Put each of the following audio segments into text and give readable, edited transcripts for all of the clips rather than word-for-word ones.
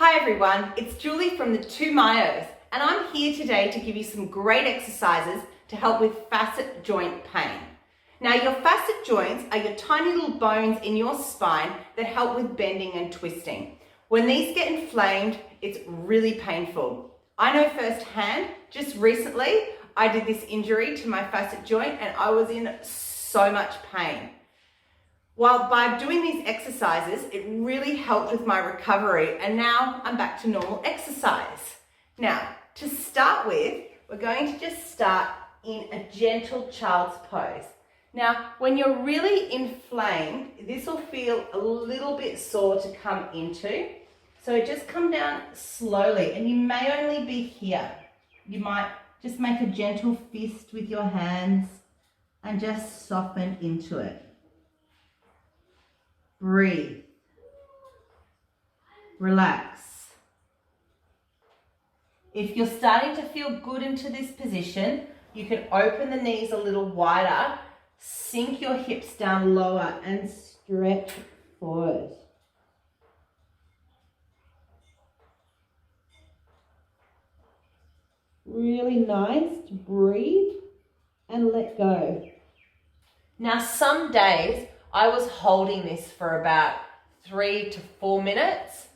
Hi everyone, it's Julie from the Two Myos, and I'm here today to give you some great exercises to help with facet joint pain. Now, your facet joints are your tiny little bones in your spine that help with bending and twisting. When these get inflamed, it's really painful. I know firsthand, just recently, I did this injury to my facet joint and I was in so much pain. Well, by doing these exercises, it really helped with my recovery, and now I'm back to normal exercise. Now, to start with, we're going to just start in a gentle child's pose. Now, when you're really inflamed, this will feel a little bit sore to come into. So just come down slowly, and you may only be here. You might just make a gentle fist with your hands and just soften into it. Breathe. Relax. If you're starting to feel good into this position, you can open the knees a little wider, sink your hips down lower and stretch forward. Really nice to breathe and let go. Now, some days I was holding this for about 3 to 4 minutes.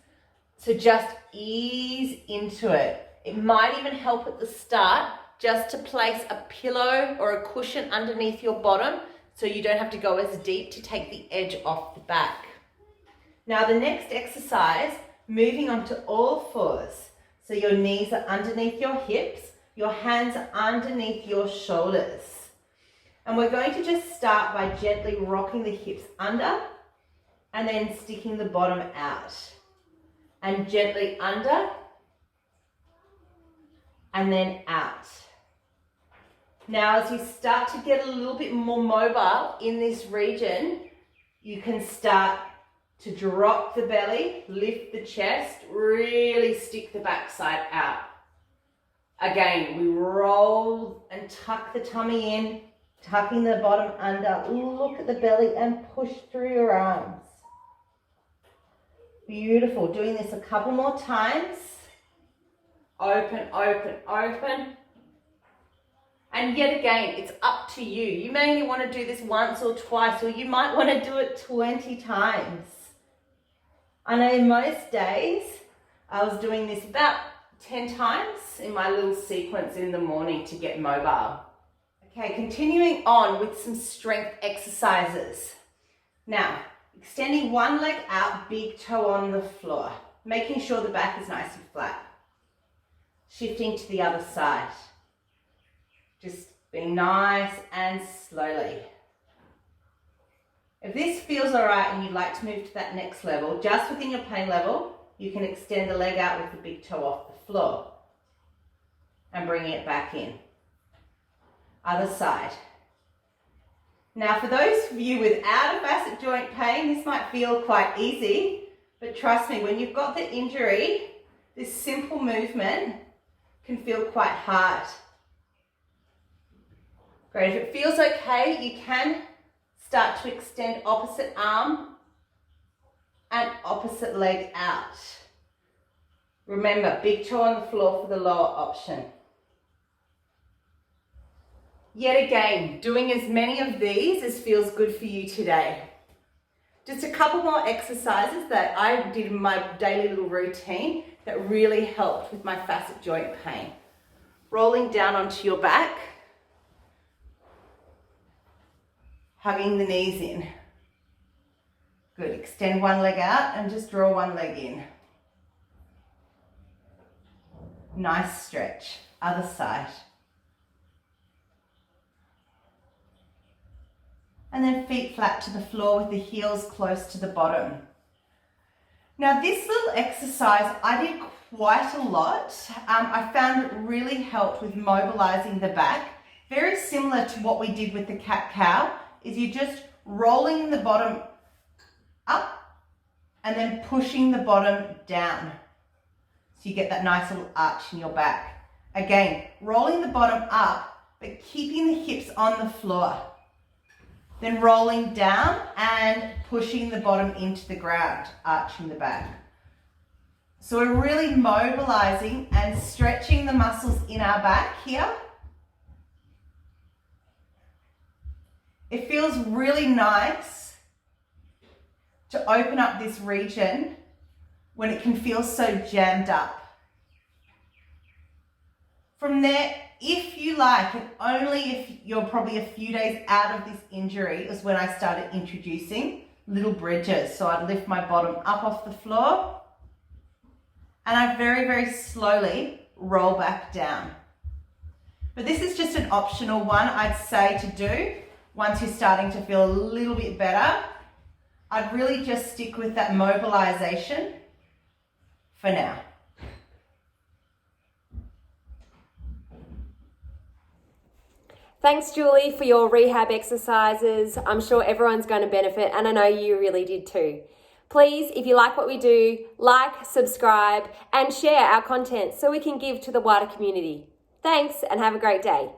So just ease into it. It might even help at the start just to place a pillow or a cushion underneath your bottom so you don't have to go as deep to take the edge off the back. Now, the next exercise, moving on to all fours. So your knees are underneath your hips, your hands are underneath your shoulders. And we're going to just start by gently rocking the hips under and then sticking the bottom out. And gently under and then out. Now, as you start to get a little bit more mobile in this region, you can start to drop the belly, lift the chest, really stick the backside out. Again, we roll and tuck the tummy in, tucking the bottom under, look at the belly and push through your arms. Beautiful. Doing this a couple more times. Open, open, open. And yet again, it's up to you. You may only want to do this once or twice, or you might want to do it 20 times. I know most days I was doing this about 10 times in my little sequence in the morning to get mobile. Okay, continuing on with some strength exercises. Now, extending one leg out, big toe on the floor, making sure the back is nice and flat. Shifting to the other side. Just being nice and slowly. If this feels all right and you'd like to move to that next level, just within your pain level, you can extend the leg out with the big toe off the floor and bringing it back in. Other side. Now, for those of you without a facet joint pain, this might feel quite easy, but trust me, when you've got the injury, this simple movement can feel quite hard. Great, if it feels okay, you can start to extend opposite arm and opposite leg out. Remember, big toe on the floor for the lower option. Yet again, doing as many of these as feels good for you today. Just a couple more exercises that I did in my daily little routine that really helped with my facet joint pain. Rolling down onto your back, hugging the knees in. Good, extend one leg out and just draw one leg in. Nice stretch, other side. And then feet flat to the floor with the heels close to the bottom. Now, this little exercise I did quite a lot. I found it really helped with mobilizing the back. Very similar to what we did with the cat-cow, is you're just rolling the bottom up and then pushing the bottom down. So you get that nice little arch in your back. Again, rolling the bottom up, but keeping the hips on the floor. Then rolling down and pushing the bottom into the ground, arching the back. So we're really mobilizing and stretching the muscles in our back here. It feels really nice to open up this region when it can feel so jammed up. From there, if you like, and only if you're probably a few days out of this injury, is when I started introducing little bridges. So I'd lift my bottom up off the floor and I very, very slowly roll back down. But this is just an optional one I'd say to do once you're starting to feel a little bit better. I'd really just stick with that mobilization for now. Thanks, Julie, for your rehab exercises. I'm sure everyone's going to benefit, and I know you really did too. Please, if you like what we do, like, subscribe, and share our content so we can give to the wider community. Thanks, and have a great day.